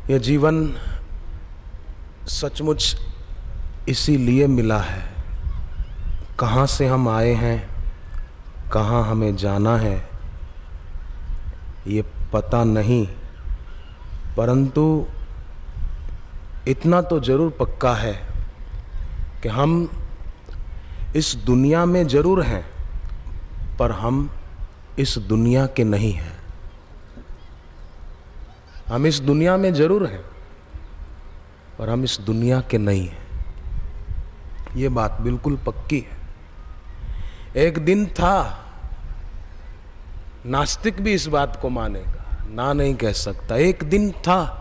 यह जीवन सचमुच इसीलिए मिला है। कहाँ से हम आए हैं, कहाँ हमें जाना है, ये पता नहीं, परंतु इतना तो जरूर पक्का है कि हम इस दुनिया में जरूर हैं, पर हम इस दुनिया के नहीं हैं। हम इस दुनिया में जरूर हैं, पर हम इस दुनिया के नहीं हैं। ये बात बिल्कुल पक्की है। एक दिन था, नास्तिक भी इस बात को मानेगा, ना नहीं कह सकता। एक दिन था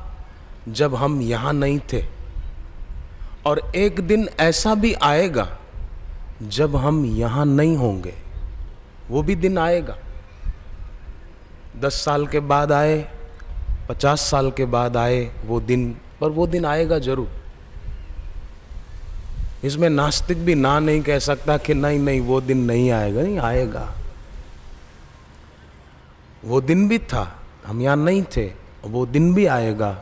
जब हम यहां नहीं थे, और एक दिन ऐसा भी आएगा जब हम यहां नहीं होंगे। वो भी दिन आएगा। 10 साल के बाद आए, 50 साल के बाद आए वो दिन, पर वो दिन आएगा जरूर। इसमें नास्तिक भी ना नहीं कह सकता कि नहीं नहीं वो दिन नहीं आएगा। नहीं आएगा। वो दिन भी था, हम यहां नहीं थे, वो दिन भी आएगा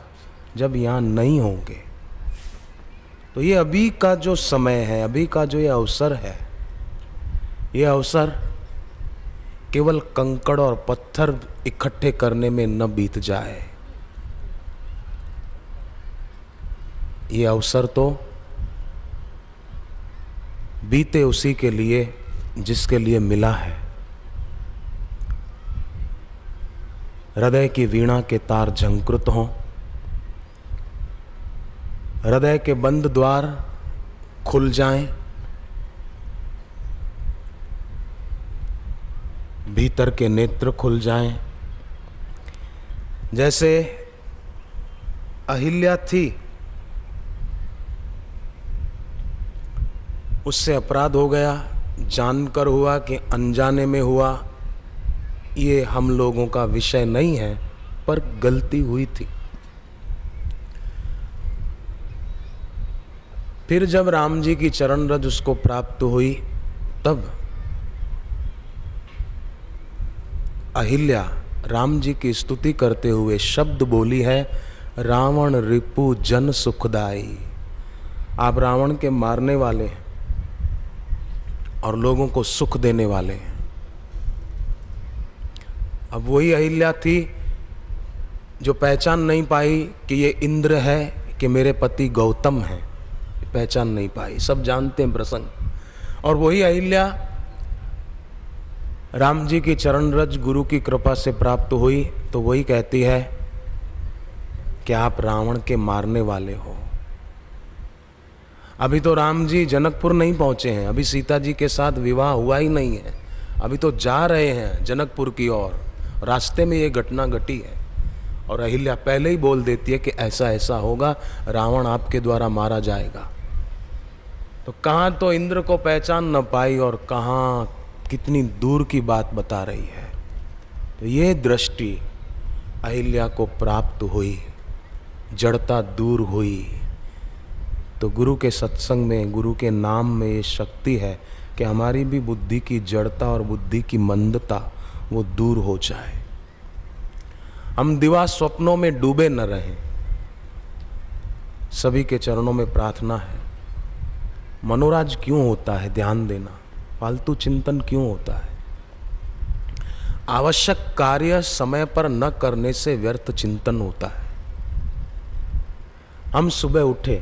जब यहां नहीं होंगे। तो ये अभी का जो समय है, अभी का जो ये अवसर है, ये अवसर केवल कंकड़ और पत्थर इकट्ठे करने में न बीत जाए। ये अवसर तो बीते उसी के लिए जिसके लिए मिला है। हृदय की वीणा के तार झंकृत हों, हृदय के बंद द्वार खुल जाएं, भीतर के नेत्र खुल जाएं। जैसे अहिल्या थी, उससे अपराध हो गया, जानकर हुआ कि अनजाने में हुआ, ये हम लोगों का विषय नहीं है, पर गलती हुई थी। फिर जब राम जी की चरण रज उसको प्राप्त हुई, तब अहिल्या राम जी की स्तुति करते हुए शब्द बोली है, रावण रिपु जन सुखदाई। आप रावण के मारने वाले हैं और लोगों को सुख देने वाले हैं। अब वही अहिल्या थी जो पहचान नहीं पाई कि ये इंद्र है कि मेरे पति गौतम हैं, पहचान नहीं पाई। सब जानते हैं प्रसंग। और वही अहिल्या राम जी की चरण रज गुरु की कृपा से प्राप्त हुई, तो वही कहती है कि आप रावण के मारने वाले हो। अभी तो राम जी जनकपुर नहीं पहुंचे हैं, अभी सीता जी के साथ विवाह हुआ ही नहीं है, अभी तो जा रहे हैं जनकपुर की ओर। रास्ते में ये घटना घटी है और अहिल्या पहले ही बोल देती है कि ऐसा ऐसा होगा, रावण आपके द्वारा मारा जाएगा। तो कहाँ तो इंद्र को पहचान न पाई और कहाँ कितनी दूर की बात बता रही है। तो ये दृष्टि अहिल्या को प्राप्त हुई, जड़ता दूर हुई। तो गुरु के सत्संग में, गुरु के नाम में ये शक्ति है कि हमारी भी बुद्धि की जड़ता और बुद्धि की मंदता वो दूर हो जाए। हम दिवा स्वप्नों में डूबे न रहें। सभी के चरणों में प्रार्थना है। मनोराज क्यों होता है? ध्यान देना। फालतू चिंतन क्यों होता है? आवश्यक कार्य समय पर न करने से व्यर्थ चिंतन होता है। हम सुबह उठे,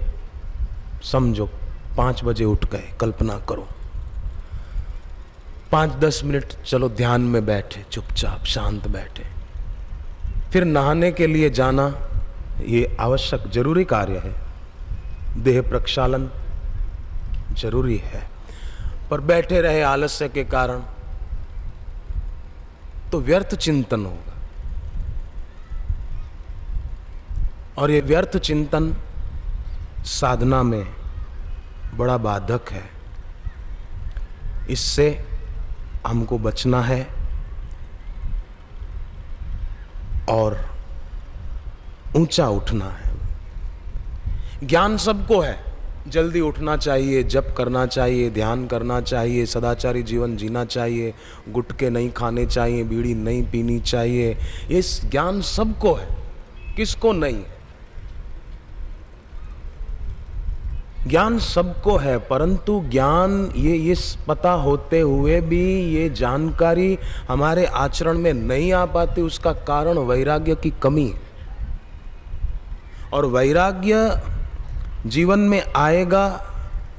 समझो 5 बजे उठ गए, कल्पना करो, 5-10 मिनट चलो ध्यान में बैठे, चुपचाप शांत बैठे, फिर नहाने के लिए जाना, ये आवश्यक जरूरी कार्य है, देह प्रक्षालन जरूरी है, पर बैठे रहे आलस्य के कारण तो व्यर्थ चिंतन होगा। और ये व्यर्थ चिंतन साधना में बड़ा बाधक है। इससे हमको बचना है और ऊंचा उठना है। ज्ञान सबको है, जल्दी उठना चाहिए, जप करना चाहिए, ध्यान करना चाहिए, सदाचारी जीवन जीना चाहिए, गुटखे नहीं खाने चाहिए, बीड़ी नहीं पीनी चाहिए। ये ज्ञान सबको है, किसको नहीं है? ज्ञान सबको है, परंतु ज्ञान ये पता होते हुए भी ये जानकारी हमारे आचरण में नहीं आ पाती, उसका कारण वैराग्य की कमी है। और वैराग्य जीवन में आएगा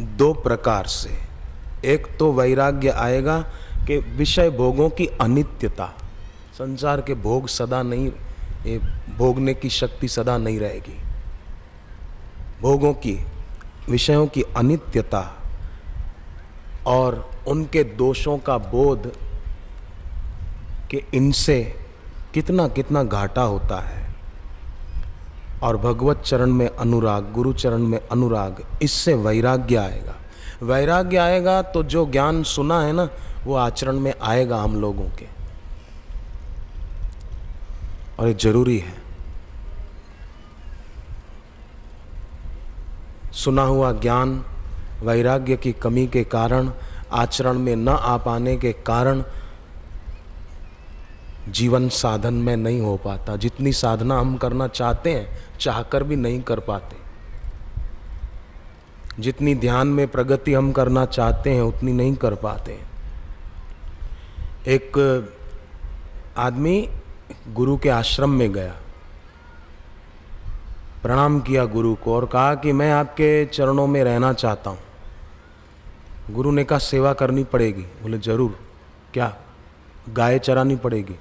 दो प्रकार से। एक तो वैराग्य आएगा कि विषय भोगों की अनित्यता, संसार के भोग सदा नहीं, ये भोगने की शक्ति सदा नहीं रहेगी। भोगों की, विषयों की अनित्यता और उनके दोषों का बोध कि इनसे कितना कितना घाटा होता है। और भगवत चरण में अनुराग, गुरु चरण में अनुराग, इससे वैराग्य आएगा। वैराग्य आएगा तो जो ज्ञान सुना है ना, वो आचरण में आएगा हम लोगों के, और ये जरूरी है। सुना हुआ ज्ञान वैराग्य की कमी के कारण, आचरण में न आ पाने के कारण जीवन साधन में नहीं हो पाता। जितनी साधना हम करना चाहते हैं, चाहकर भी नहीं कर पाते। जितनी ध्यान में प्रगति हम करना चाहते हैं, उतनी नहीं कर पाते। एक आदमी गुरु के आश्रम में गया, प्रणाम किया गुरु को और कहा कि मैं आपके चरणों में रहना चाहता हूँ। गुरु ने कहा सेवा करनी पड़ेगी। बोले जरूर, क्या? गाय चरानी पड़ेगी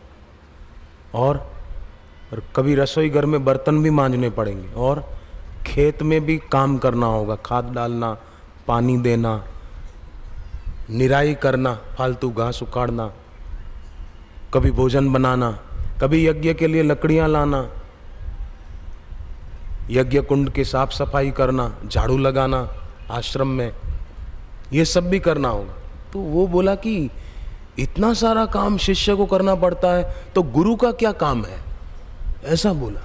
और कभी रसोई घर में बर्तन भी मांजने पड़ेंगे और खेत में भी काम करना होगा, खाद डालना, पानी देना, निराई करना, फालतू घास उखाड़ना, कभी भोजन बनाना, कभी यज्ञ के लिए लकड़ियाँ लाना, यज्ञ कुंड की साफ सफाई करना, झाड़ू लगाना आश्रम में, ये सब भी करना होगा। तो वो बोला कि इतना सारा काम शिष्य को करना पड़ता है, तो गुरु का क्या काम है? ऐसा बोला।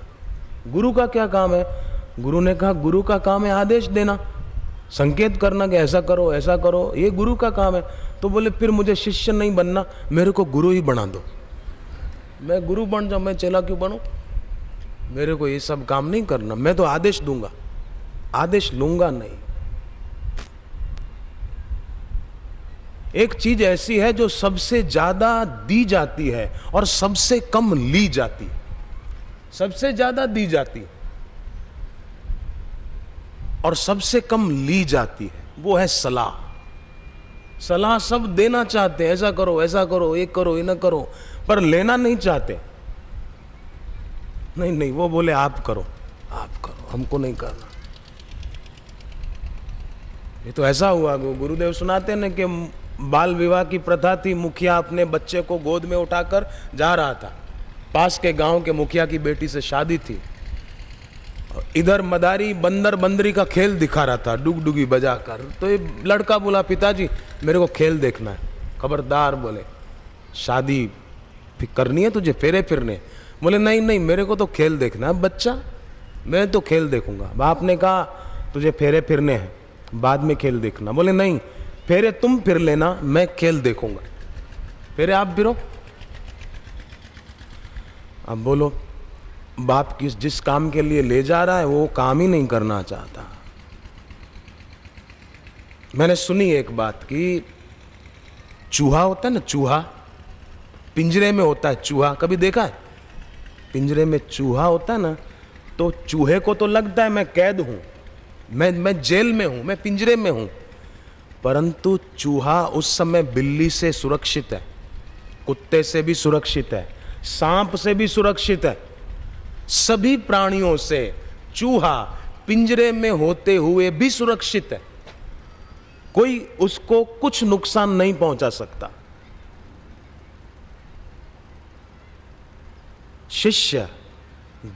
गुरु का क्या काम है? गुरु ने कहा गुरु का काम है आदेश देना, संकेत करना कि ऐसा करो ऐसा करो, ये गुरु का काम है। तो बोले फिर मुझे शिष्य नहीं बनना, मेरे को गुरु ही बना दो। मैं गुरु बन जाऊं, मैं चेला क्यों बनूं? मेरे को ये सब काम नहीं करना, मैं तो आदेश दूंगा, आदेश लूंगा नहीं। एक चीज ऐसी है जो सबसे ज्यादा दी जाती है और सबसे कम ली जाती है। सबसे ज्यादा दी जाती है और सबसे कम ली जाती है, वो है सलाह। सलाह सब देना चाहते हैं, ऐसा करो ऐसा करो, ये करो ये ना करो, पर लेना नहीं चाहते। नहीं नहीं, वो बोले आप करो आप करो, हमको नहीं करना। ये तो ऐसा हुआ, गुरुदेव सुनाते ना कि बाल विवाह की प्रथा थी। मुखिया अपने बच्चे को गोद में उठाकर जा रहा था, पास के गांव के मुखिया की बेटी से शादी थी। इधर मदारी बंदर बंदरी का खेल दिखा रहा था, डुगडुगी बजाकर। तो ये लड़का बोला पिताजी मेरे को खेल देखना है। खबरदार बोले, शादी करनी है तुझे, फेरे फिरने। बोले नहीं नहीं, मेरे को तो खेल देखना है बच्चा, मैं तो खेल देखूंगा। बाप ने कहा तुझे फेरे फिरने हैं, बाद में खेल देखना। बोले नहीं, फेरे तुम फिर लेना, मैं खेल देखूंगा। फेरे आप फिरो। अब बोलो, बाप जिस काम के लिए ले जा रहा है वो काम ही नहीं करना चाहता। मैंने सुनी एक बात कि चूहा होता है ना, चूहा पिंजरे में होता है। चूहा कभी देखा है? पिंजरे में चूहा होता है ना, तो चूहे को तो लगता है मैं कैद हूं, मैं जेल में हूं, मैं पिंजरे में हूं। परंतु चूहा उस समय बिल्ली से सुरक्षित है, कुत्ते से भी सुरक्षित है, सांप से भी सुरक्षित है। सभी प्राणियों से चूहा पिंजरे में होते हुए भी सुरक्षित है। कोई उसको कुछ नुकसान नहीं पहुंचा सकता। शिष्य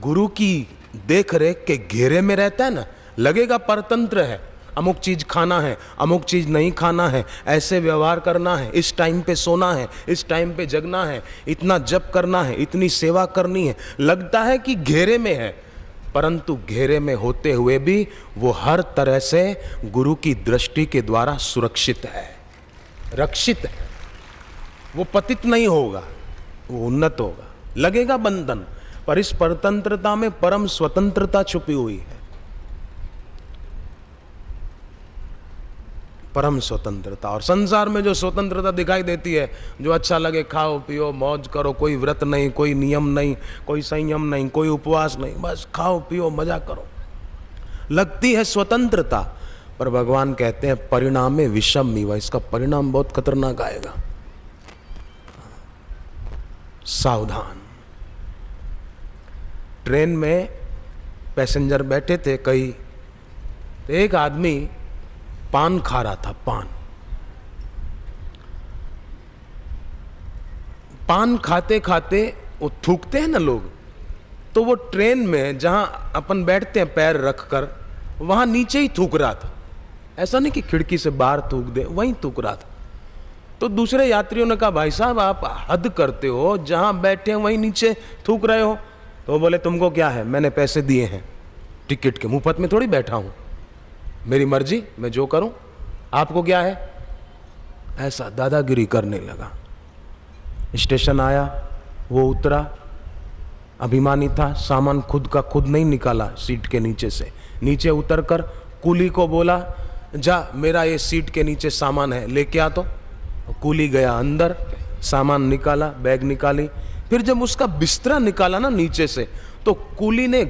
गुरु की देख रेख के घेरे में रहता है ना, लगेगा परतंत्र है, अमुक चीज खाना है, अमुक चीज नहीं खाना है, ऐसे व्यवहार करना है, इस टाइम पे सोना है, इस टाइम पे जगना है, इतना जप करना है, इतनी सेवा करनी है। लगता है कि घेरे में है, परंतु घेरे में होते हुए भी वो हर तरह से गुरु की दृष्टि के द्वारा सुरक्षित है, रक्षित है। वो पतित नहीं होगा, वो उन्नत होगा। लगेगा बंधन, पर इस परतंत्रता में परम स्वतंत्रता छुपी हुई है। परम स्वतंत्रता। और संसार में जो स्वतंत्रता दिखाई देती है, जो अच्छा लगे खाओ पियो मौज करो, कोई व्रत नहीं, कोई नियम नहीं, कोई संयम नहीं, कोई उपवास नहीं, बस खाओ पियो मजा करो, लगती है स्वतंत्रता। पर भगवान कहते हैं परिणाम में विषम इव, इसका परिणाम बहुत खतरनाक आएगा, सावधान। ट्रेन में पैसेंजर बैठे थे कई, तो एक आदमी पान खा रहा था। पान खाते खाते वो थूकते हैं ना लोग, तो वो ट्रेन में जहां अपन बैठते हैं पैर रखकर, वहां नीचे ही थूक रहा था। ऐसा नहीं कि खिड़की से बाहर थूक दे, वहीं थूक रहा था। तो दूसरे यात्रियों ने कहा भाई साहब आप हद करते हो, जहां बैठे हैं वहीं नीचे थूक रहे हो। तो वो बोले तुमको क्या है, मैंने पैसे दिए हैं टिकट के, मुफ्त में थोड़ी बैठा हूं, मेरी मर्जी, मैं जो करूं, आपको क्या है। ऐसा दादागिरी करने लगा। स्टेशन आया, वो उतरा, अभिमानी था, सामान खुद का खुद नहीं निकाला सीट के नीचे से, नीचे उतरकर कूली को बोला जा मेरा ये सीट के नीचे सामान है लेके आ। तो कूली गया अंदर, सामान निकाला, बैग निकाली, फिर जब उसका बिस्तरा निकाला ना नीचे से, तो कूली ने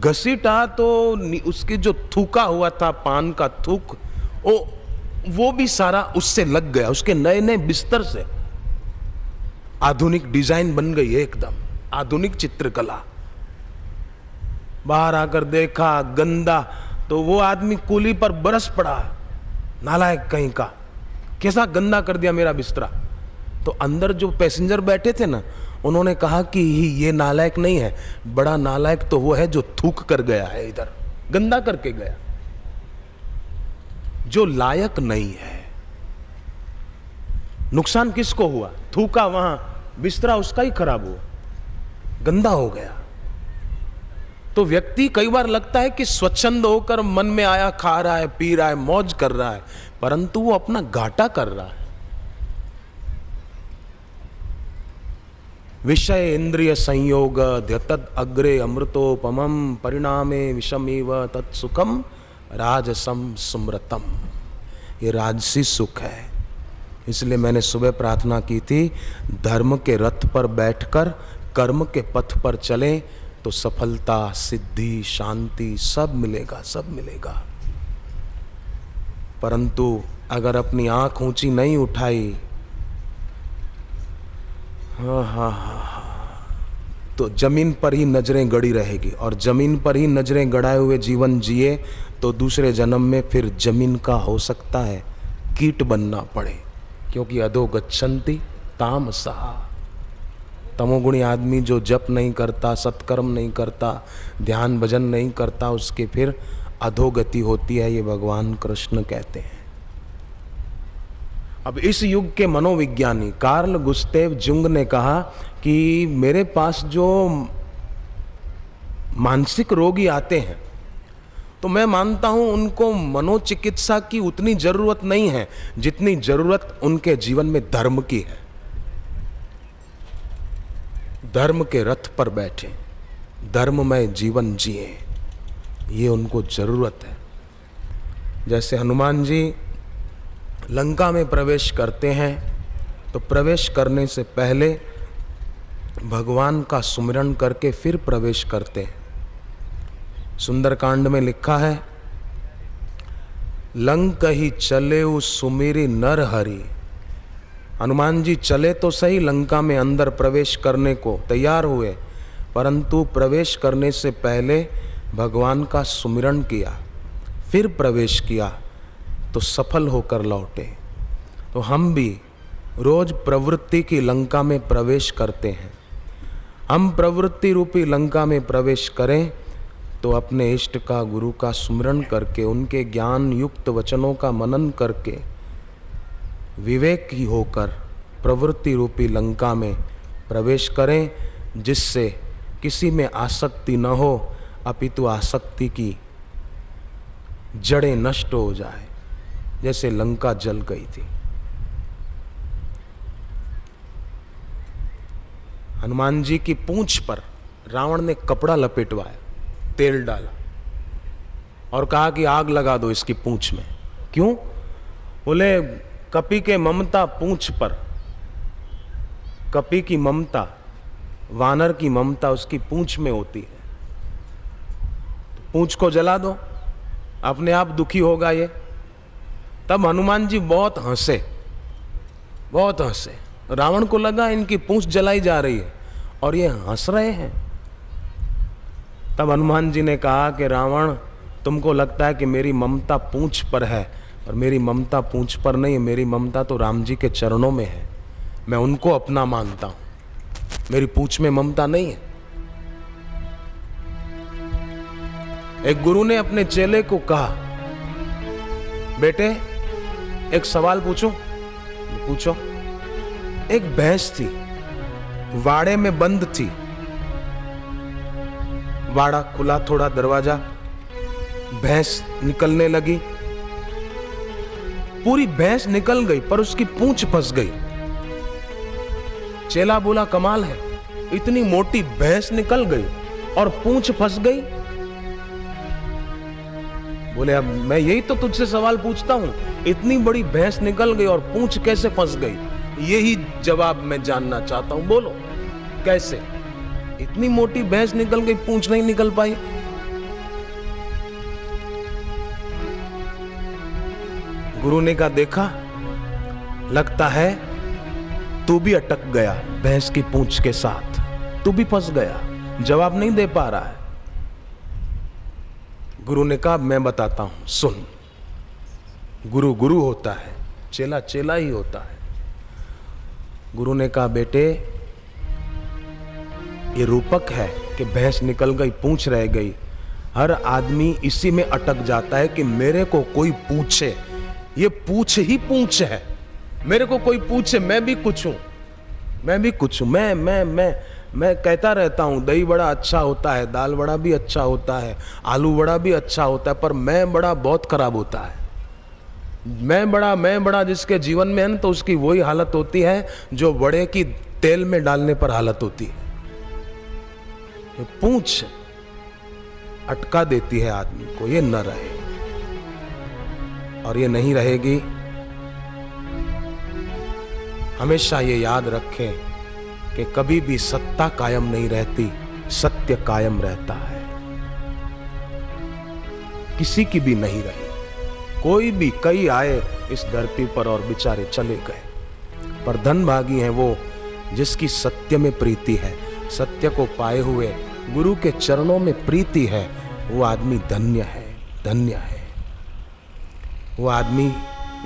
घसीटा तो उसकी जो थूका हुआ था पान का थूक, वो भी सारा उससे लग गया, उसके नए नए बिस्तर से। आधुनिक डिजाइन बन गई है, एकदम आधुनिक चित्रकला। बाहर आकर देखा गंदा, तो वो आदमी कूली पर बरस पड़ा, नालायक कहीं का, कैसा गंदा कर दिया मेरा बिस्तरा। तो अंदर जो पैसेंजर बैठे थे ना, उन्होंने कहा कि ये नालायक नहीं है, बड़ा नालायक तो वो है जो थूक कर गया है, इधर गंदा करके गया, जो लायक नहीं है। नुकसान किसको हुआ, थूका वहां, बिस्तरा उसका ही खराब हुआ, गंदा हो गया। तो व्यक्ति कई बार लगता है कि स्वच्छंद होकर मन में आया खा रहा है, पी रहा है, मौज कर रहा है, परंतु वो अपना घाटा कर रहा है। विषय इंद्रिय संयोग ध्यतद अग्रे अमृतोपमम परिणामे विषमेव तत्सुखम राजसम सुमृतम। ये राजसी सुख है। इसलिए मैंने सुबह प्रार्थना की थी, धर्म के रथ पर बैठकर कर्म के पथ पर चलें तो सफलता, सिद्धि, शांति सब मिलेगा, सब मिलेगा। परंतु अगर अपनी आंख ऊंची नहीं उठाई, तो जमीन पर ही नजरें गड़ी रहेगी, और जमीन पर ही नजरें गड़ाए हुए जीवन जिए तो दूसरे जन्म में फिर जमीन का हो सकता है कीट बनना पड़े, क्योंकि अधो गच्छन्ति तामसः। तमोगुणी आदमी जो जप नहीं करता, सत्कर्म नहीं करता, ध्यान भजन नहीं करता, उसके फिर अधोगति होती है, ये भगवान कृष्ण कहते हैं। अब इस युग के मनोविज्ञानी कार्ल गुस्तेव जुंग ने कहा कि मेरे पास जो मानसिक रोगी आते हैं, तो मैं मानता हूं उनको मनोचिकित्सा की उतनी जरूरत नहीं है जितनी जरूरत उनके जीवन में धर्म की है। धर्म के रथ पर बैठे, धर्ममय जीवन जिए, ये उनको जरूरत है। जैसे हनुमान जी लंका में प्रवेश करते हैं, तो प्रवेश करने से पहले भगवान का सुमिरन करके फिर प्रवेश करते हैं। सुंदरकांड में लिखा है, लंक ही चले सुमिरी नर हरि। हनुमान जी चले तो सही लंका में अंदर प्रवेश करने को तैयार हुए, परंतु प्रवेश करने से पहले भगवान का सुमिरन किया, फिर प्रवेश किया तो सफल होकर लौटे। तो हम भी रोज प्रवृत्ति की लंका में प्रवेश करते हैं। हम प्रवृत्ति रूपी लंका में प्रवेश करें तो अपने इष्ट का, गुरु का सुमिरन करके, उनके ज्ञान युक्त वचनों का मनन करके, विवेकी होकर प्रवृत्ति रूपी लंका में प्रवेश करें, जिससे किसी में आसक्ति न हो, अपितु आसक्ति की जड़ें नष्ट हो जाए, जैसे लंका जल गई थी। हनुमान जी की पूंछ पर रावण ने कपड़ा लपेटवाया, तेल डाला और कहा कि आग लगा दो इसकी पूंछ में, क्यों? बोले कपि के ममता पूंछ पर, कपि की ममता, वानर की ममता उसकी पूंछ में होती है। पूंछ को जला दो, अपने आप दुखी होगा ये। तब हनुमान जी बहुत हंसे, बहुत हंसे। रावण को लगा इनकी पूंछ जलाई जा रही है और ये हंस रहे हैं। तब हनुमान जी ने कहा कि रावण, तुमको लगता है कि मेरी ममता पूंछ पर है, और मेरी ममता पूंछ पर नहीं है, मेरी ममता तो राम जी के चरणों में है। मैं उनको अपना मानता हूं, मेरी पूंछ में ममता नहीं है। एक गुरु ने अपने चेले को कहा, बेटे एक सवाल पूछूं? पूछो। एक भैंस थी, वाड़े में बंद थी। वाड़ा खुला थोड़ा दरवाजा, भैंस निकलने लगी। पूरी भैंस निकल गई पर उसकी पूंछ फंस गई। चेला बोला कमाल है, इतनी मोटी भैंस निकल गई और पूंछ फंस गई। बोले अब मैं यही तो तुझसे सवाल पूछता हूं, इतनी बड़ी भैंस निकल गई और पूंछ कैसे फंस गई? यही जवाब मैं जानना चाहता हूं, बोलो कैसे? इतनी मोटी भैंस निकल गई, पूंछ नहीं निकल पाई। गुरु ने कहा देखा, लगता है तू भी अटक गया भैंस की पूंछ के साथ, तू भी फंस गया, जवाब नहीं दे पा रहा है। गुरु ने कहा मैं बताता हूं, सुन। गुरु गुरु होता है, चेला चेला ही होता है। गुरु ने कहा बेटे ये रूपक है कि भैंस निकल गई, पूंछ रह गई। हर आदमी इसी में अटक जाता है कि मेरे को कोई पूछे, ये पूछ ही पूछ है, मेरे को कोई पूछे, मैं भी कुछ हूं, मैं भी कुछ हूं। मैं कहता रहता हूं दही बड़ा अच्छा होता है, दाल बड़ा भी अच्छा होता है, आलू बड़ा भी अच्छा होता है, पर मैं बड़ा बहुत खराब होता है। मैं बड़ा जिसके जीवन में है ना, तो उसकी वही हालत होती है जो बड़े की तेल में डालने पर हालत होती है। ये पूंछ अटका देती है आदमी को, ये न रहे और ये नहीं रहेगी। हमेशा ये याद रखें कि कभी भी सत्ता कायम नहीं रहती, सत्य कायम रहता है। किसी की भी नहीं रही, कोई भी, कई आए इस धरती पर और बेचारे चले गए, पर धनभागी हैं वो जिसकी सत्य में प्रीति है, सत्य को पाए हुए गुरु के चरणों में प्रीति है। वो आदमी धन्य है, धन्य है। वो आदमी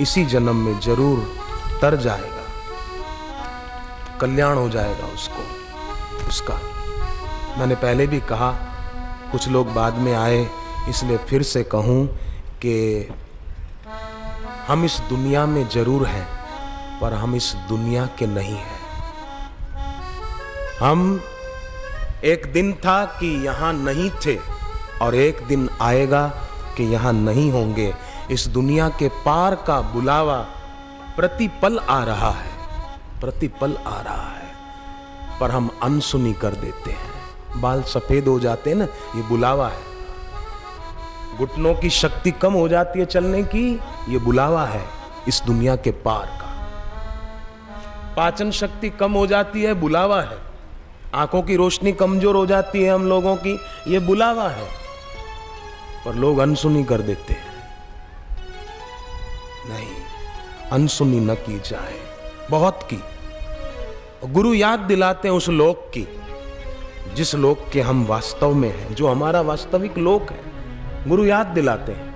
इसी जन्म में जरूर तर जाएगा, कल्याण हो जाएगा उसका। मैंने पहले भी कहा, कुछ लोग बाद में आए, इसलिए फिर से कहूं कि हम इस दुनिया में जरूर हैं, पर हम इस दुनिया के नहीं हैं। हम एक दिन था कि यहां नहीं थे और एक दिन आएगा कि यहां नहीं होंगे। इस दुनिया के पार का बुलावा प्रतिपल आ रहा है, प्रतिपल आ रहा है, पर हम अनसुनी कर देते हैं। बाल सफेद हो जाते हैं ना, ये बुलावा है। घुटनों की शक्ति कम हो जाती है चलने की, ये बुलावा है इस दुनिया के पार का। पाचन शक्ति कम हो जाती है, बुलावा है। आंखों की रोशनी कमजोर हो जाती है हम लोगों की, ये बुलावा है, पर लोग अनसुनी कर देते हैं। नहीं, अनसुनी न की जाए, बहुत की। गुरु याद दिलाते हैं उस लोक की, जिस लोक के हम वास्तव में हैं, जो हमारा वास्तविक लोक है। गुरु याद दिलाते हैं